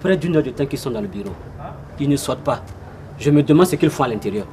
près d'une heure de temps qu'ils sont dans le bureau. Ils ne sortent pas. Je me demande ce qu'ils font à l'intérieur.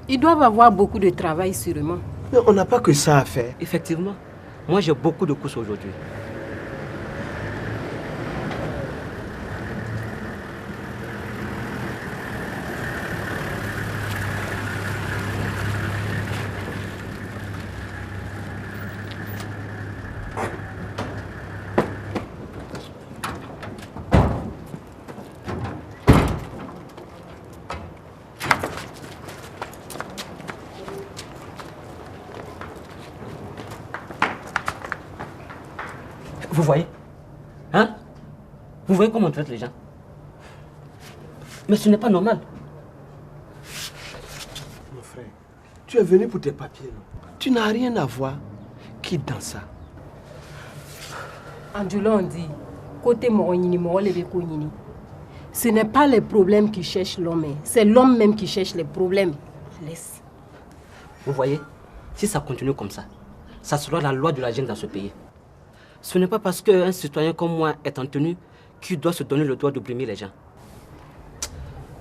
Ils doivent avoir beaucoup de travail sûrement. Mais on n'a pas que ça à faire. Effectivement. Moi, j'ai beaucoup de courses aujourd'hui. Vous voyez? Hein? Vous voyez comment on traite les gens? Mais ce n'est pas normal. Mon frère, tu es venu pour tes papiers, non? Tu n'as rien à voir. Quitte dans ça. Andjoula, on dit, côté Moronini, Morolebe-Konini. Ce n'est pas les problèmes qui cherchent l'homme, c'est l'homme même qui cherche les problèmes. Laisse. Vous voyez? Si ça continue comme ça sera la loi de la jungle dans ce pays. Ce n'est pas parce qu'un citoyen comme moi est en tenue qu'il doit se donner le droit de brimer les gens.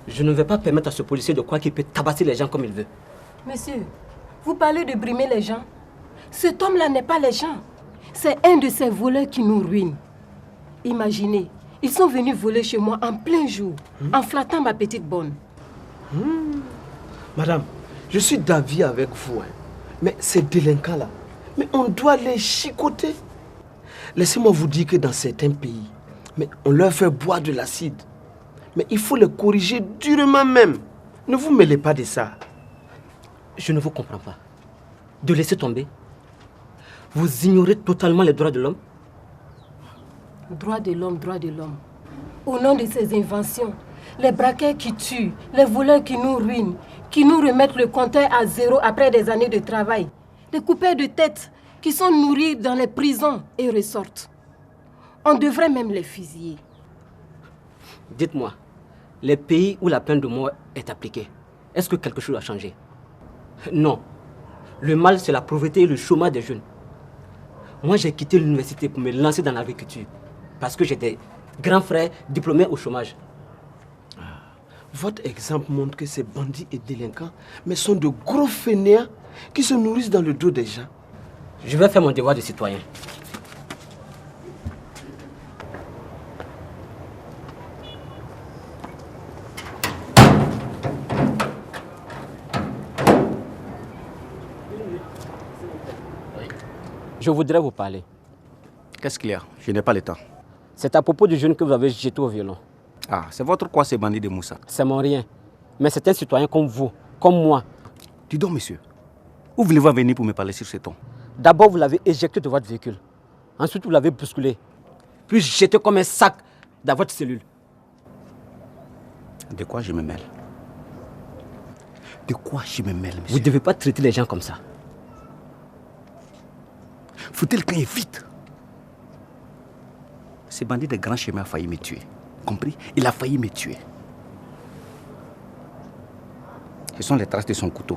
Je ne vais pas permettre à ce policier de croire qu'il peut tabasser les gens comme il veut. Monsieur, vous parlez de brimer les gens. Cet homme-là n'est pas les gens. C'est un de ces voleurs qui nous ruine. Imaginez, ils sont venus voler chez moi en plein jour, en flattant ma petite bonne. Madame, je suis d'avis avec vous. Mais ces délinquants-là, mais on doit les chicoter. Laissez-moi vous dire que dans certains pays, mais on leur fait boire de l'acide. Mais il faut les corriger durement même. Ne vous mêlez pas de ça. Je ne vous comprends pas. De laisser tomber. Vous ignorez totalement les droits de l'homme. Droits de l'homme, droits de l'homme. Au nom de ces inventions, les braqueurs qui tuent, les voleurs qui nous ruinent, qui nous remettent le compteur à zéro après des années de travail, les coupeurs de tête qui sont nourris dans les prisons et ressortent. On devrait même les fusiller. Dites-moi, les pays où la peine de mort est appliquée, est-ce que quelque chose a changé? Non. Le mal, c'est la pauvreté et le chômage des jeunes. Moi, j'ai quitté l'université pour me lancer dans l'agriculture parce que j'ai des grands frères diplômés au chômage. Votre exemple montre que ces bandits et délinquants mais sont de gros fainéants qui se nourrissent dans le dos des gens. Je vais faire mon devoir de citoyen. Je voudrais vous parler. Qu'est-ce qu'il y a? Je n'ai pas le temps. C'est à propos du jeune que vous avez jeté au violon. Ah, c'est votre quoi ces bandits de Moussa? C'est mon rien. Mais c'est un citoyen comme vous, comme moi. Dis donc, monsieur, où voulez-vous venir pour me parler sur ce ton? D'abord, vous l'avez éjecté de votre véhicule. Ensuite, vous l'avez bousculé. Puis jeté comme un sac dans votre cellule. De quoi je me mêle? De quoi je me mêle, monsieur? Vous ne devez pas traiter les gens comme ça. Foutez le camp et vite. Ce bandit de grand chemin a failli me tuer. Compris? Il a failli me tuer. Ce sont les traces de son couteau.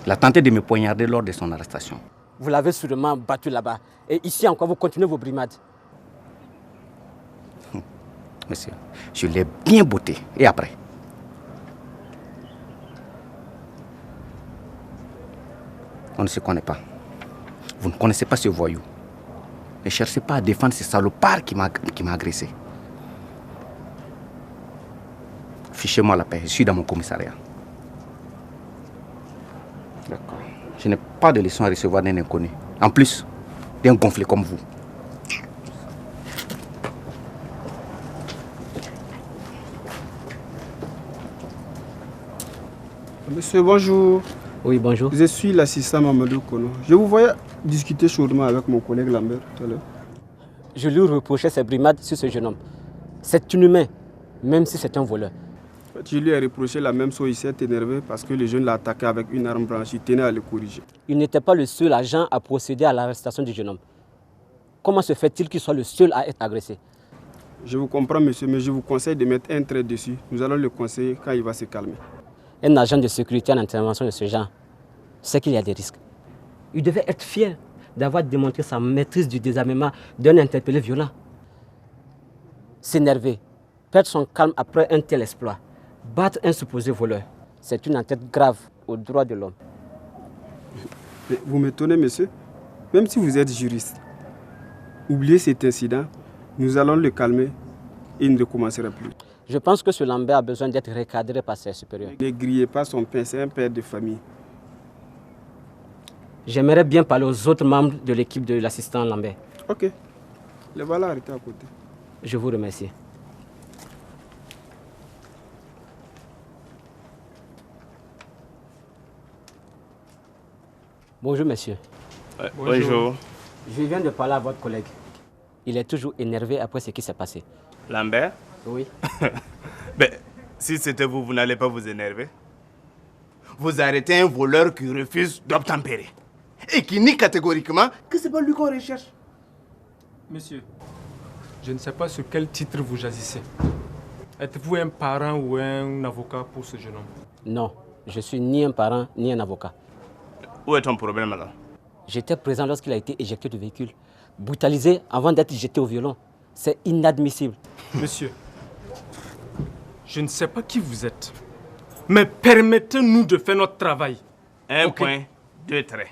Il a tenté de me poignarder lors de son arrestation. Vous l'avez sûrement battu là-bas. Et ici encore, vous continuez vos brimades. Monsieur, je l'ai bien botté. Et après? On ne se connaît pas. Vous ne connaissez pas ce voyou. Ne cherchez pas à défendre ce salopard qui m'a agressé. Fichez-moi la paix, je suis dans mon commissariat. D'accord. Je n'ai pas de leçon à recevoir d'un inconnu. En plus, d'un gonflé comme vous. Monsieur, bonjour. Oui, bonjour. Je suis l'assistant Mamadou Kono. Je vous voyais discuter chaudement avec mon collègue Lambert tout à l'heure. Je lui reprochais ses brimades sur ce jeune homme. C'est inhumain, même si c'est un voleur. Je lui ai reproché la même chose, il s'est énervé parce que le jeune l'a attaqué avec une arme blanche, il tenait à le corriger. Il n'était pas le seul agent à procéder à l'arrestation du jeune homme. Comment se fait-il qu'il soit le seul à être agressé? Je vous comprends, monsieur, mais je vous conseille de mettre un trait dessus. Nous allons le conseiller quand il va se calmer. Un agent de sécurité en intervention de ce genre sait qu'il y a des risques. Il devait être fier d'avoir démontré sa maîtrise du désarmement d'un interpellé violent. S'énerver, perdre son calme après un tel exploit, battre un supposé voleur, c'est une enquête grave aux droits de l'homme. Mais vous m'étonnez, monsieur. Même si vous êtes juriste, oubliez cet incident, nous allons le calmer et il ne recommencera plus. Je pense que ce Lambert a besoin d'être recadré par ses supérieurs. Ne grillez pas son pain, c'est un père de famille. J'aimerais bien parler aux autres membres de l'équipe de l'assistant Lambert. Ok. Les voilà arrêtés à côté. Je vous remercie. Bonjour, monsieur. Bonjour. Je viens de parler à votre collègue. Il est toujours énervé après ce qui s'est passé. Lambert? Oui. Ben, si c'était vous, vous n'allez pas vous énerver. Vous arrêtez un voleur qui refuse d'obtempérer. Et qui nie catégoriquement que c'est pas lui qu'on recherche. Monsieur, je ne sais pas sur quel titre vous agissez. Êtes-vous un parent ou un avocat pour ce jeune homme? Non, je suis ni un parent ni un avocat. Où est ton problème alors? J'étais présent lorsqu'il a été éjecté du véhicule, brutalisé avant d'être jeté au violon. C'est inadmissible. Monsieur, je ne sais pas qui vous êtes, mais permettez-nous de faire notre travail. Un point, deux traits.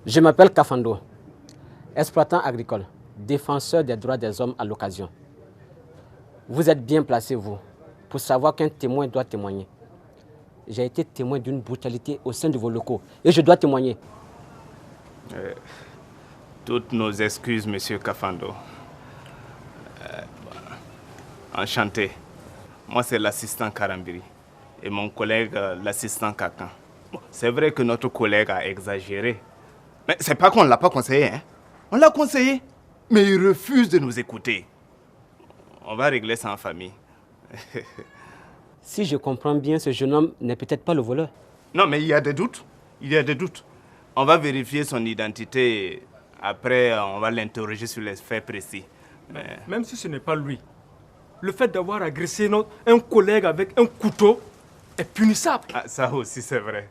Je m'appelle Kafando, exploitant agricole, défenseur des droits des hommes à l'occasion. Vous êtes bien placé, vous, pour savoir qu'un témoin doit témoigner. J'ai été témoin d'une brutalité au sein de vos locaux et je dois témoigner. Toutes nos excuses, monsieur Kafando. Enchanté. Moi, c'est l'assistant Karambiri et mon collègue, l'assistant Kakan. Bon, c'est vrai que notre collègue a exagéré. Mais c'est pas qu'on ne l'a pas conseillé, hein. On l'a conseillé, mais il refuse de nous écouter. On va régler ça en famille. Si je comprends bien, ce jeune homme n'est peut-être pas le voleur. Non, mais il y a des doutes. Il y a des doutes. On va vérifier son identité. Après, on va l'interroger sur les faits précis. Mais... Même si ce n'est pas lui, le fait d'avoir agressé un collègue avec un couteau est punissable. Ah, ça aussi, c'est vrai.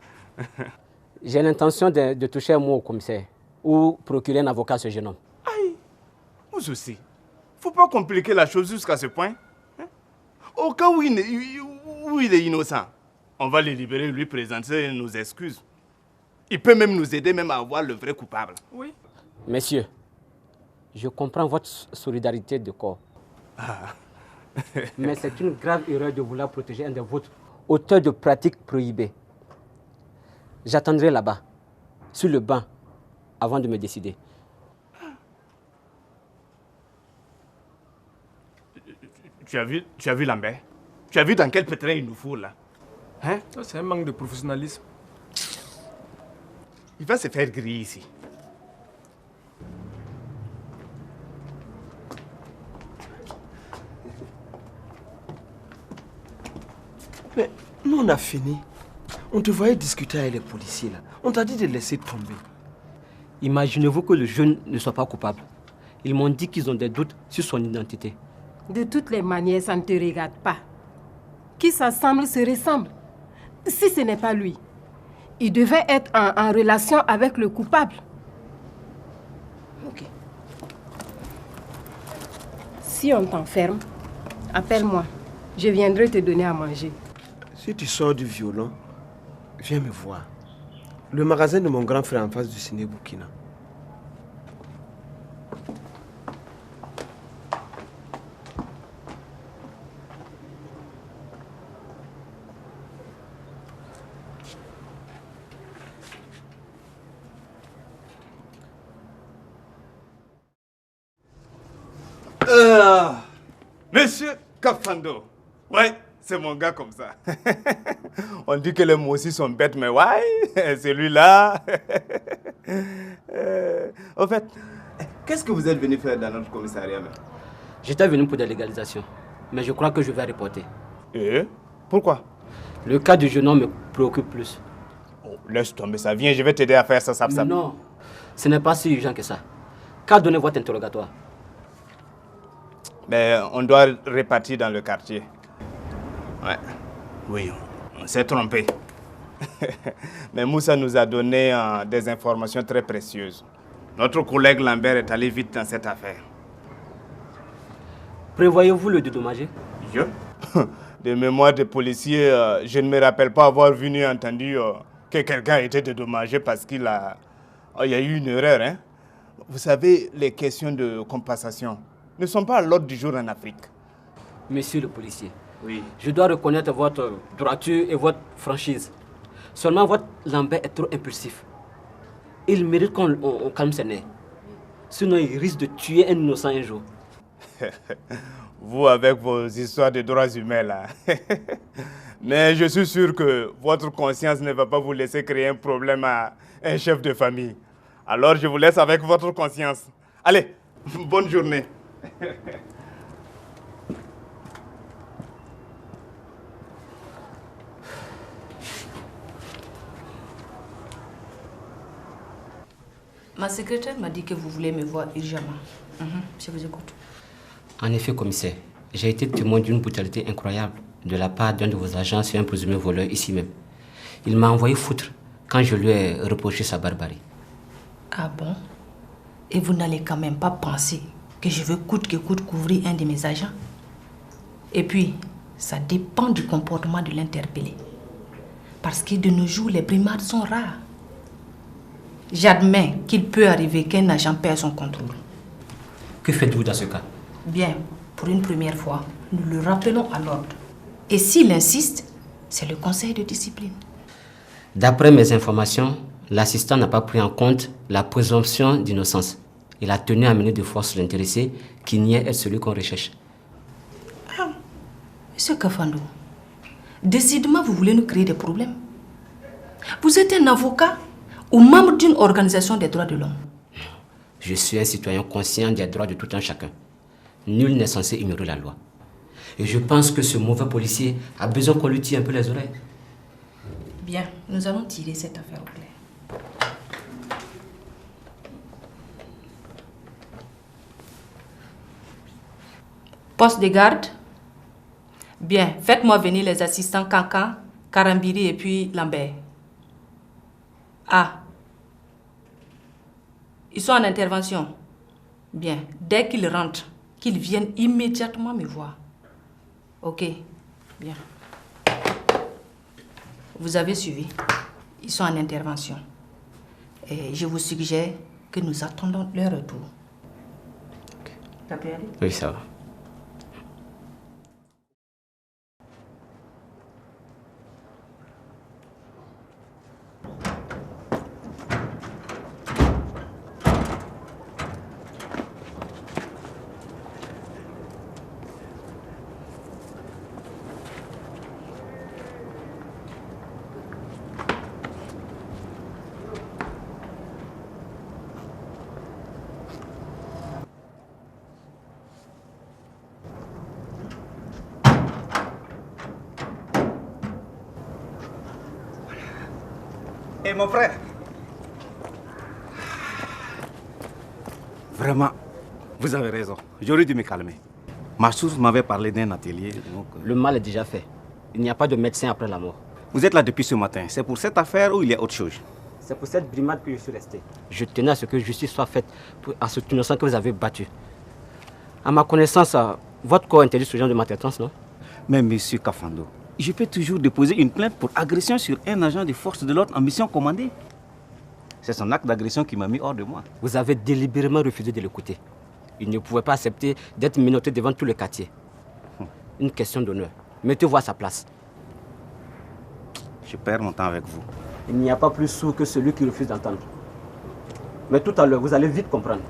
J'ai l'intention de toucher un mot au commissaire ou procurer un avocat à ce jeune homme. Aïe, vous aussi. Faut pas compliquer la chose jusqu'à ce point. Hein? Au cas où il est innocent, on va le libérer, lui présenter nos excuses. Il peut même nous aider même à avoir le vrai coupable. Oui. Messieurs, je comprends votre solidarité de corps. Ah. Mais c'est une grave erreur de vouloir protéger un de vôtres, auteur de pratiques prohibées. J'attendrai là-bas, sur le banc, avant de me décider. Tu as vu Lambert? Tu as vu dans quel pétrin il nous fout là? Hein? Ça, c'est un manque de professionnalisme. Il va se faire griller ici. Mais nous, on a fini. On te voyait discuter avec les policiers là. On t'a dit de laisser tomber. Imaginez-vous que le jeune ne soit pas coupable. Ils m'ont dit qu'ils ont des doutes sur son identité. De toutes les manières, ça ne te regarde pas. Qui s'assemble se ressemble. Si ce n'est pas lui, il devait être en relation avec le coupable. Ok. Si on t'enferme, appelle-moi. Je viendrai te donner à manger. Si tu sors du violon, viens me voir. Le magasin de mon grand frère en face du ciné Burkina. Monsieur Kafando. Ouais, c'est mon gars comme ça. On dit que les mots aussi sont bêtes, mais ouais, celui-là. Au fait, qu'est-ce que vous êtes venu faire dans notre commissariat? J'étais venu pour des légalisations, mais je crois que je vais reporter. Et pourquoi? Le cas du jeune homme me préoccupe plus. Oh, laisse tomber ça. Viens, je vais t'aider à faire ça. Non, ce n'est pas si urgent que ça. Qu'a donné votre interrogatoire? Mais on doit répartir dans le quartier. Ouais. Oui, on s'est trompé. Mais Moussa nous a donné des informations très précieuses. Notre collègue Lambert est allé vite dans cette affaire. Prévoyez-vous le dédommager? Je De mémoire de policier, je ne me rappelle pas avoir vu ni entendu que quelqu'un a été dédommagé parce qu'il a... il y a eu une erreur. Hein? Vous savez, les questions de compensation ne sont pas à l'ordre du jour en Afrique. Monsieur le policier, Oui. je dois reconnaître votre droiture et votre franchise. Seulement, votre Lambert est trop impulsif. Il mérite qu'on calme ses nerfs. Sinon, il risque de tuer un innocent un jour. Vous avec vos histoires de droits humains là. Mais je suis sûr que votre conscience ne va pas vous laisser créer un problème à un chef de famille. Alors je vous laisse avec votre conscience. Allez, bonne journée. Ma secrétaire m'a dit que vous voulez me voir urgemment. Je vous écoute. En effet, commissaire, j'ai été témoin d'une brutalité incroyable de la part d'un de vos agents sur un présumé voleur ici même. Il m'a envoyé foutre quand je lui ai reproché sa barbarie. Ah bon? Et vous n'allez quand même pas penser que je veux coûte que coûte couvrir un de mes agents? Et puis, ça dépend du comportement de l'interpellé. Parce que de nos jours, les brimades sont rares. J'admets qu'il peut arriver qu'un agent perde son contrôle. Que faites-vous dans ce cas? Bien, pour une première fois, nous le rappelons à l'ordre. Et s'il insiste, c'est le conseil de discipline. D'après mes informations, l'assistant n'a pas pris en compte la présomption d'innocence. Il a tenu à mener de force l'intéressé qui niait être celui qu'on recherche. Ah, Monsieur Kafando, décidément vous voulez nous créer des problèmes. Vous êtes un avocat ou membre d'une organisation des droits de l'homme? Je suis un citoyen conscient des droits de tout un chacun. Nul n'est censé ignorer la loi. Et je pense que ce mauvais policier a besoin qu'on lui tire un peu les oreilles. Bien, nous allons tirer cette affaire au clair. Poste de garde. Bien, faites-moi venir les assistants Kankan, Karambiri et puis Lambert. Ah. Ils sont en intervention. Bien, dès qu'ils rentrent, qu'ils viennent immédiatement me voir. Ok, bien. Vous avez suivi. Ils sont en intervention. Et je vous suggère que nous attendons leur retour. Okay. Ça peut aller? Oui, ça va. Et mon frère, vraiment, vous avez raison. J'aurais dû me calmer. Ma source m'avait parlé d'un atelier. Donc... Le mal est déjà fait. Il n'y a pas de médecin après la mort. Vous êtes là depuis ce matin. C'est pour cette affaire ou il y a autre chose? C'est pour cette brimade que je suis resté. Je tenais à ce que justice soit faite à ce innocent que vous avez battu. À ma connaissance, votre corps interdit ce genre de maltraitance, non? Mais monsieur Kafando, je peux toujours déposer une plainte pour agression sur un agent des forces de l'ordre en mission commandée. C'est son acte d'agression qui m'a mis hors de moi. Vous avez délibérément refusé de l'écouter. Il ne pouvait pas accepter d'être menotté devant tout le quartier. Une question d'honneur. Mettez-vous à sa place. Je perds mon temps avec vous. Il n'y a pas plus sourd que celui qui refuse d'entendre. Mais tout à l'heure, vous allez vite comprendre.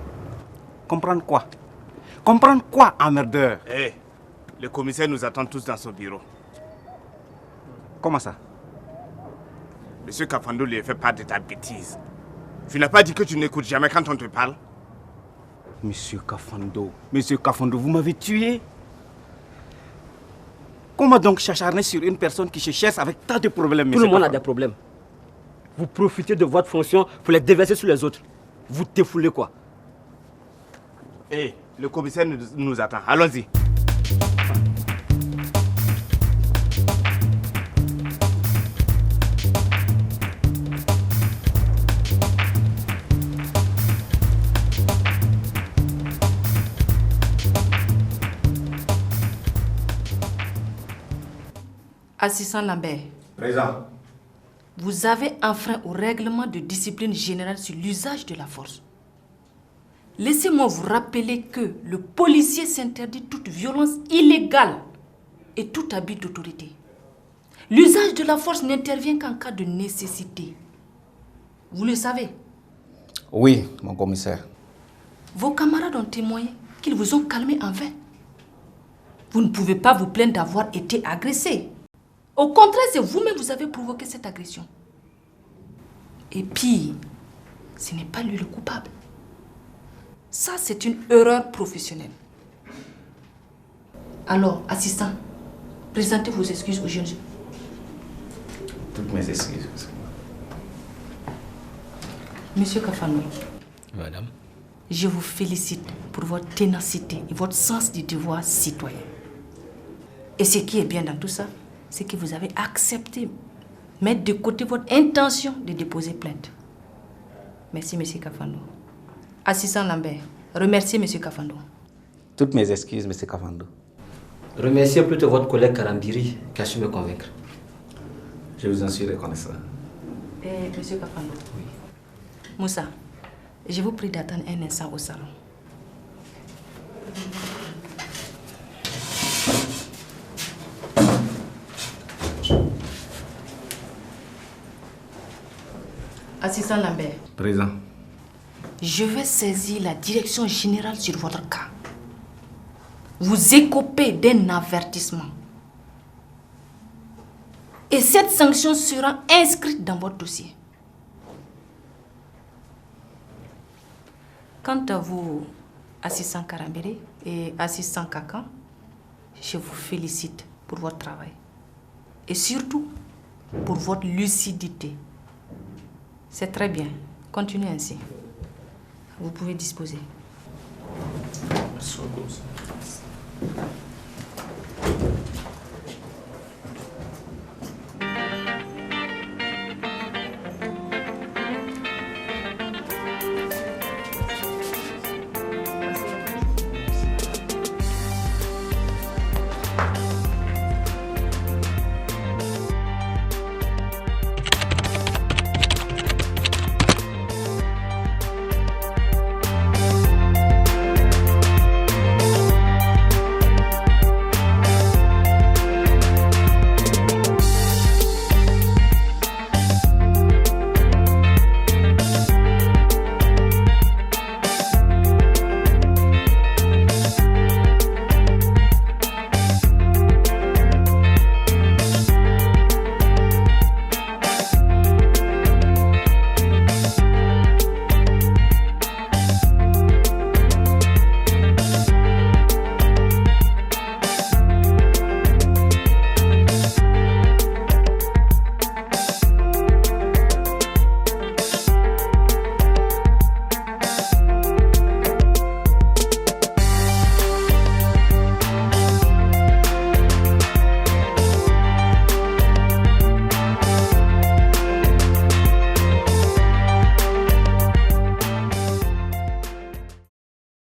Comprendre quoi? Comprendre quoi, emmerdeur? Hé, le commissaire nous attend tous dans son bureau. Comment ça? Monsieur Kafando lui a fait part de ta bêtise. Tu n'as pas dit que tu n'écoutes jamais quand on te parle? Monsieur Kafando, vous m'avez tué. Comment donc s'acharner sur une personne qui se cherche avec tant de problèmes? Tout le monde a des problèmes. Vous profitez de votre fonction pour les déverser sur les autres. Vous défoulez quoi? Hé, le commissaire nous attend. Allons-y. Assistant Lambert. Présent. Vous avez enfreint au règlement de discipline générale sur l'usage de la force. Laissez-moi vous rappeler que le policier s'interdit toute violence illégale et tout abus d'autorité. L'usage de la force n'intervient qu'en cas de nécessité. Vous le savez? Oui, mon commissaire. Vos camarades ont témoigné qu'ils vous ont calmé en vain. Vous ne pouvez pas vous plaindre d'avoir été agressé. Au contraire, c'est vous-même vous avez provoqué cette agression. Et puis, ce n'est pas lui le coupable. Ça, c'est une erreur professionnelle. Alors, assistant, présentez vos excuses aux jeunes gens. Toutes mes excuses. Monsieur Kafano. Madame. Je vous félicite pour votre ténacité et votre sens du devoir citoyen. Et ce qui est bien dans tout ça, c'est que vous avez accepté mettre de côté votre intention de déposer plainte. Merci, monsieur Kafando. Assistant Lambert, remerciez monsieur Kafando. Toutes mes excuses, monsieur Kafando. Remerciez plutôt votre collègue Karambiri qui a su me convaincre. Je vous en suis reconnaissant. Et monsieur Kafando. Oui. Moussa, je vous prie d'attendre un instant au salon. Assistant Lambert. Présent. Je vais saisir la direction générale sur votre cas. Vous écopez d'un avertissement. Et cette sanction sera inscrite dans votre dossier. Quant à vous, assistant Karambiri et assistant Kakan, je vous félicite pour votre travail. Et surtout, pour votre lucidité. C'est très bien. Continuez ainsi. Vous pouvez disposer. Merci beaucoup.